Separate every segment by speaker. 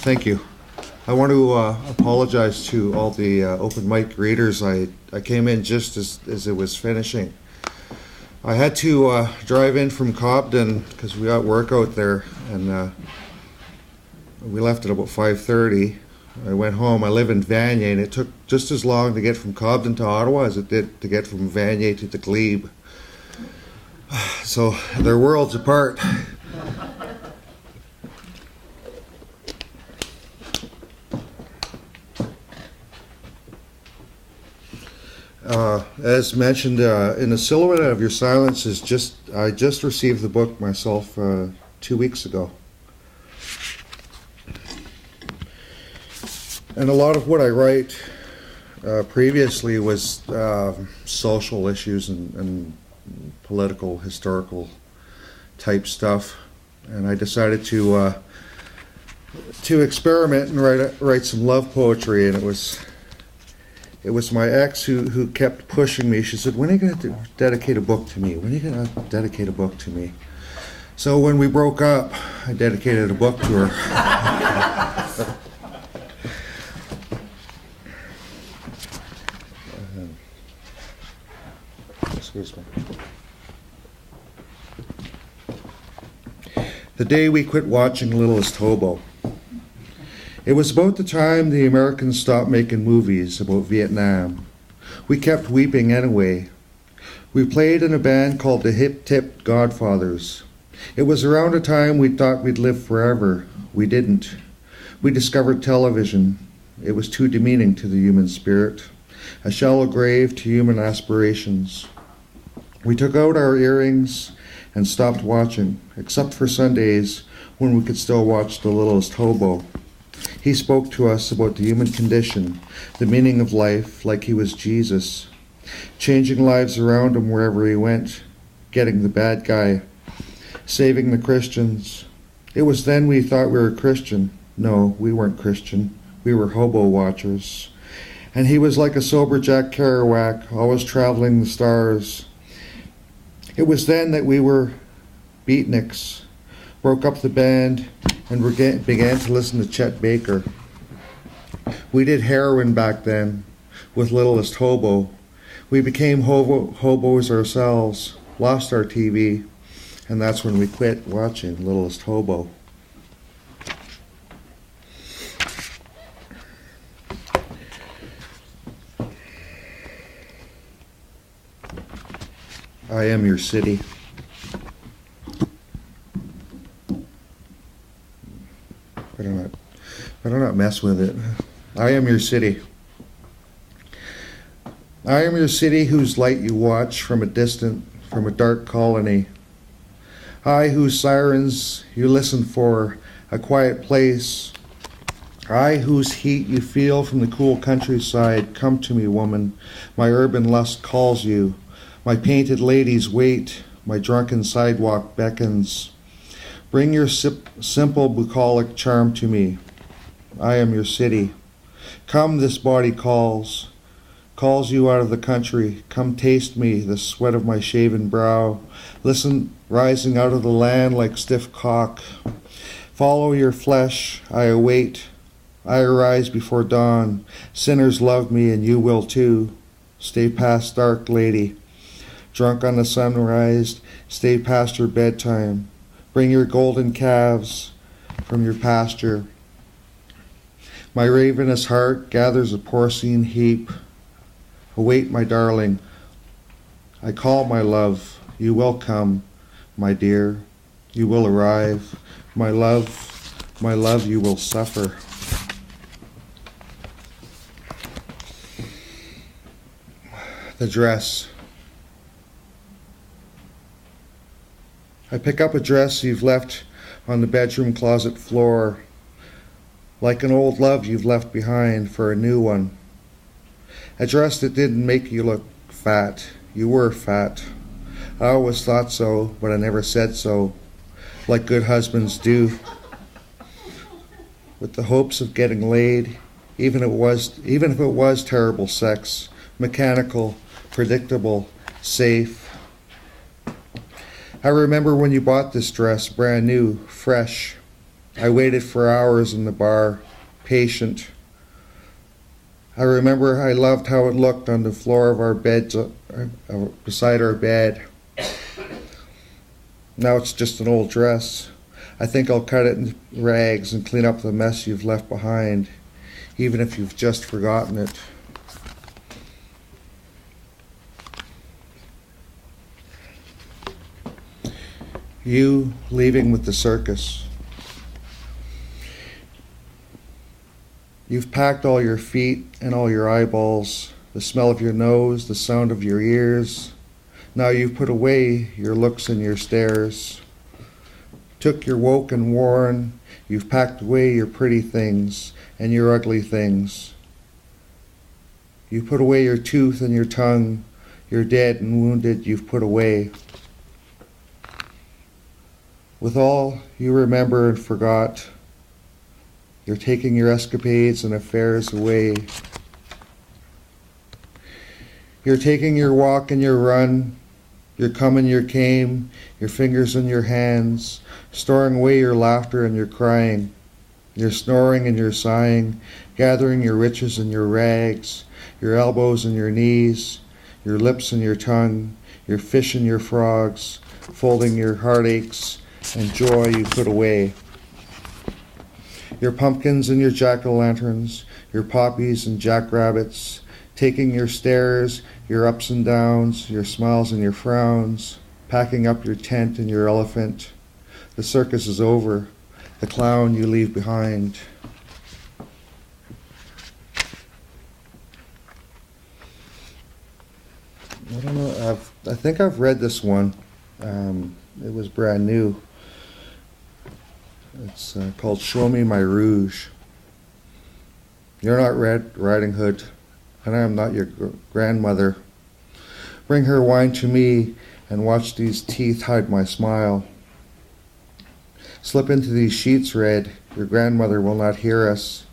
Speaker 1: Thank you. I want to apologize to all the open mic readers. I came in just as it was finishing. I had to drive in from Cobden because we got work out there, and we left at about 5:30. I went home. I live in Vanier, and it took just as long to get from Cobden to Ottawa as it did to get from Vanier to the Glebe. So they're worlds apart. As mentioned, in the silhouette of your silence I just received the book myself 2 weeks ago. And a lot of what I write previously was social issues and political, historical type stuff. And I decided to experiment and write some love poetry, and it was my ex who kept pushing me. She said, "When are you going to dedicate a book to me? When are you going to dedicate a book to me?" So when we broke up, I dedicated a book to her. Excuse me. The day we quit watching Littlest Hobo. It was about the time the Americans stopped making movies about Vietnam. We kept weeping anyway. We played in a band called the Hip Tip Godfathers. It was around a time we thought we'd live forever. We didn't. We discovered television. It was too demeaning to the human spirit, a shallow grave to human aspirations. We took out our earrings and stopped watching, except for Sundays when we could still watch The Littlest Hobo. He spoke to us about the human condition, the meaning of life, like he was Jesus, changing lives around him wherever he went, getting the bad guy, saving the Christians. It was then we thought we were Christian. No, we weren't Christian. We were hobo watchers. And he was like a sober Jack Kerouac, always traveling the stars. It was then that we were beatniks, broke up the band, and began to listen to Chet Baker. We did heroin back then with Littlest Hobo. We became hobos ourselves, lost our TV, and that's when we quit watching Littlest Hobo. I am your city. Better not mess with it. I am your city. I am your city whose light you watch from a dark colony. I whose sirens you listen for, a quiet place. I whose heat you feel from the cool countryside. Come to me, woman. My urban lust calls you. My painted ladies wait. My drunken sidewalk beckons. Bring your simple bucolic charm to me. I am your city. Come, this body calls you out of the country. Come taste me, the sweat of my shaven brow. Listen, rising out of the land like stiff cock. Follow your flesh, I await. I arise before dawn. Sinners love me and you will too. Stay past dark, lady. Drunk on the sunrise, stay past your bedtime. Bring your golden calves from your pasture. My ravenous heart gathers a porcine heap. Await, my darling. I call my love. You will come, my dear. You will arrive. My love, you will suffer. The dress. I pick up a dress you've left on the bedroom closet floor, like an old love you've left behind for a new one. A dress that didn't make you look fat. You were fat. I always thought so, but I never said so, like good husbands do. With the hopes of getting laid, even if it was terrible sex, mechanical, predictable, safe. I remember when you bought this dress, brand new, fresh. I waited for hours in the bar, patient. I remember I loved how it looked on the floor of our beds, beside our bed. Now it's just an old dress. I think I'll cut it in rags and clean up the mess you've left behind, even if you've just forgotten it. You leaving with the circus. You've packed all your feet and all your eyeballs, the smell of your nose, the sound of your ears. Now you've put away your looks and your stares. Took your woke and worn, you've packed away your pretty things and your ugly things. You put away your tooth and your tongue, your dead and wounded you've put away. With all you remember and forgot, you're taking your escapades and affairs away. You're taking your walk and your run, your come and your came, your fingers and your hands, storing away your laughter and your crying, your snoring and your sighing, gathering your riches and your rags, your elbows and your knees, your lips and your tongue, your fish and your frogs, folding your heartaches and joy you put away. Your pumpkins and your jack-o'-lanterns, your poppies and jackrabbits, taking your stares, your ups and downs, your smiles and your frowns, packing up your tent and your elephant. The circus is over, the clown you leave behind. I don't know, I think I've read this one. It was brand new. It's called Show Me My Rouge. You're not Red Riding Hood, and I am not your grandmother. Bring her wine to me, and watch these teeth hide my smile. Slip into these sheets, Red, your grandmother will not hear us.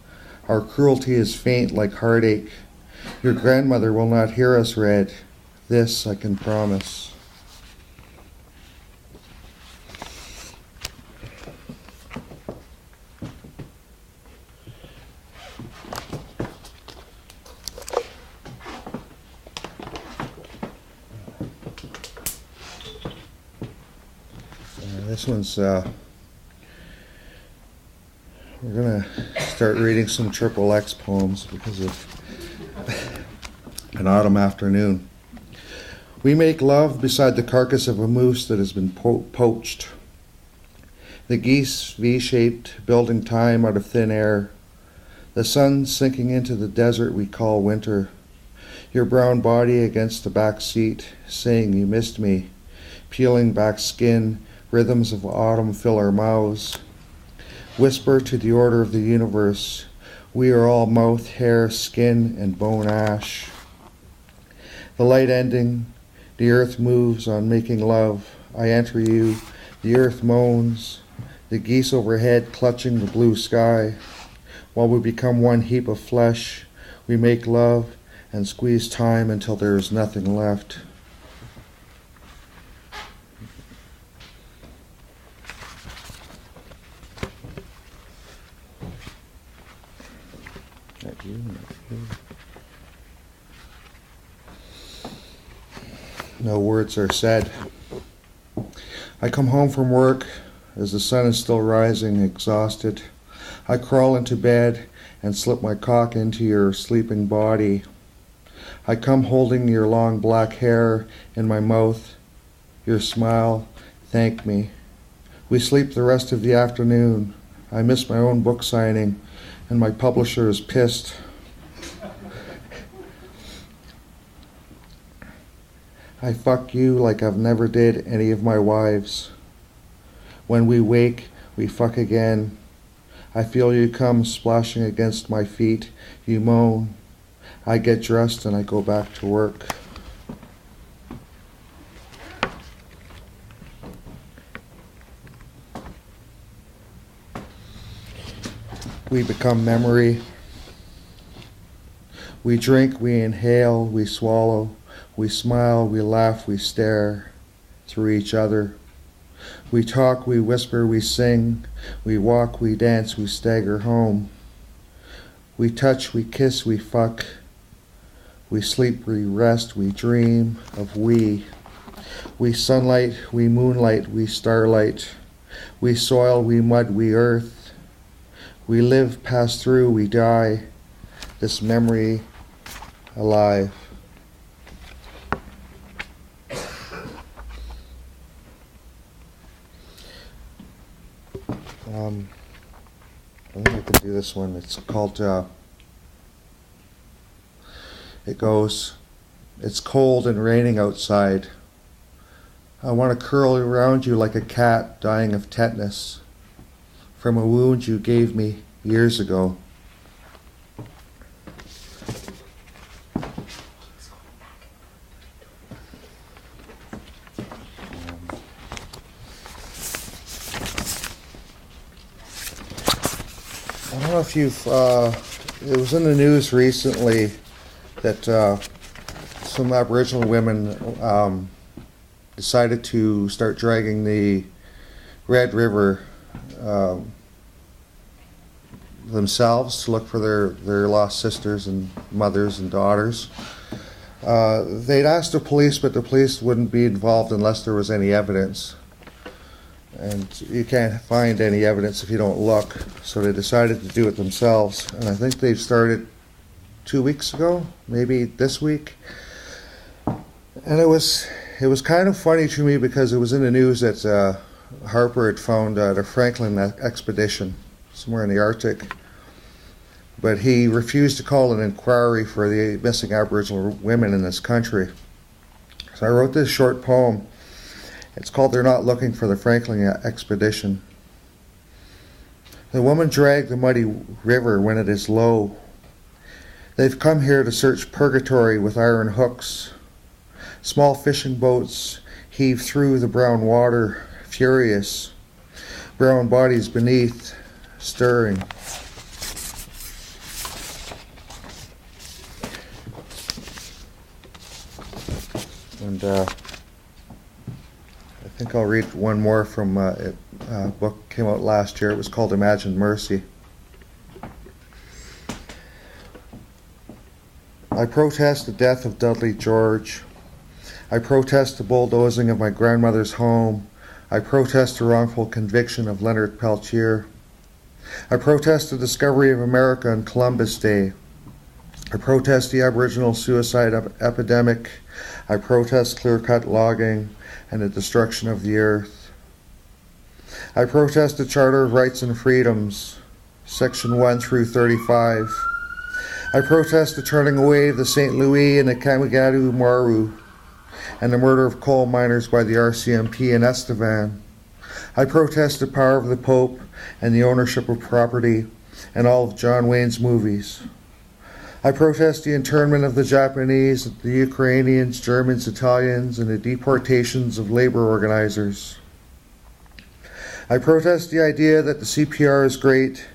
Speaker 1: Our cruelty is faint like heartache. Your grandmother will not hear us, Red. This I can promise. This one's, we're going to start reading some XXX poems because of an autumn afternoon. We make love beside the carcass of a moose that has been poached. The geese, V-shaped, building time out of thin air. The sun sinking into the desert we call winter. Your brown body against the back seat, saying you missed me. Peeling back skin, rhythms of autumn fill our mouths. Whisper to the order of the universe. We are all mouth, hair, skin, and bone ash. The light ending, the earth moves on making love. I enter you, the earth moans, the geese overhead clutching the blue sky. While we become one heap of flesh, we make love and squeeze time until there is nothing left. No words are said. I come home from work as the sun is still rising, exhausted. I crawl into bed and slip my cock into your sleeping body. I come holding your long black hair in my mouth, your smile, thank me. We sleep the rest of the afternoon. I miss my own book signing, and my publisher is pissed. I fuck you like I've never did any of my wives. When we wake, we fuck again. I feel you come splashing against my feet. You moan. I get dressed and I go back to work. We become memory. We drink, we inhale, we swallow. We smile, we laugh, we stare through each other. We talk, we whisper, we sing. We walk, we dance, we stagger home. We touch, we kiss, we fuck. We sleep, we rest, we dream of we. We sunlight, we moonlight, we starlight. We soil, we mud, we earth. We live, pass through, we die. This memory alive. I think I can do this one. It's called, it goes, it's cold and raining outside. I want to curl around you like a cat dying of tetanus from a wound you gave me years ago. I don't know if you've, it was in the news recently that some Aboriginal women decided to start dragging the Red River themselves to look for their lost sisters and mothers and daughters. They'd asked the police, but the police wouldn't be involved unless there was any evidence. And you can't find any evidence if you don't look, so they decided to do it themselves. And I think they've started 2 weeks ago, maybe this week. And it was kind of funny to me because it was in the news that Harper had found the Franklin expedition somewhere in the Arctic. But he refused to call an inquiry for the missing Aboriginal women in this country. So I wrote this short poem. It's called They're Not Looking for the Franklin Expedition. The woman dragged the muddy river when it is low. They've come here to search purgatory with iron hooks. Small fishing boats heave through the brown water, furious. Brown bodies beneath, stirring. And I think I'll read one more from a book that came out last year. It was called Imagine Mercy. I protest the death of Dudley George. I protest the bulldozing of my grandmother's home. I protest the wrongful conviction of Leonard Peltier. I protest the discovery of America on Columbus Day. I protest the Aboriginal suicide epidemic. I protest clear-cut logging and the destruction of the earth. I protest the Charter of Rights and Freedoms, Section 1 through 35. I protest the turning away of the St. Louis and the Kamigadu Maru and the murder of coal miners by the RCMP in Estevan. I protest the power of the Pope and the ownership of property and all of John Wayne's movies. I protest the internment of the Japanese, the Ukrainians, Germans, Italians, and the deportations of labor organizers. I protest the idea that the CPR is great,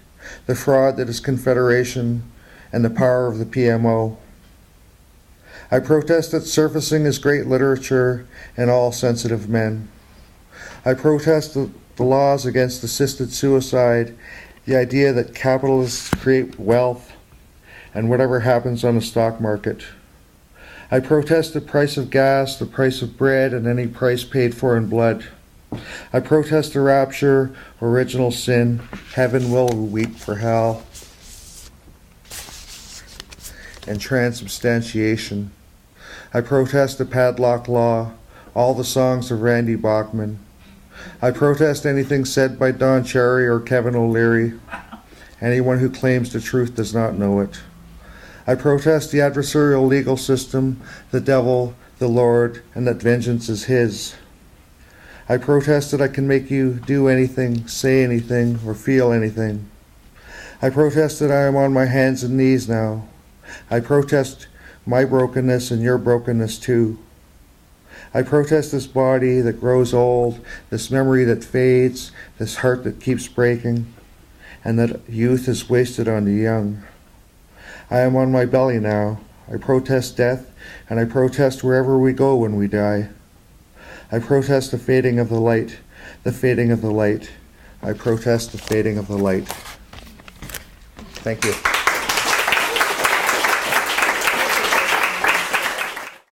Speaker 1: the fraud that is Confederation, and the power of the PMO. I protest that surfacing is great literature and all sensitive men. I protest the laws against assisted suicide, the idea that capitalists create wealth, and whatever happens on the stock market. I protest the price of gas, the price of bread, and any price paid for in blood. I protest the rapture, original sin, heaven will weep for hell, and transubstantiation. I protest the padlock law, all the songs of Randy Bachman. I protest anything said by Don Cherry or Kevin O'Leary. Anyone who claims the truth does not know it. I protest the adversarial legal system, the devil, the Lord, and that vengeance is his. I protest that I can make you do anything, say anything, or feel anything. I protest that I am on my hands and knees now. I protest my brokenness and your brokenness too. I protest this body that grows old, this memory that fades, this heart that keeps breaking, and that youth is wasted on the young. I am on my belly now. I protest death, and I protest wherever we go when we die. I protest the fading of the light the fading of the light. I protest the fading of the light. Thank you.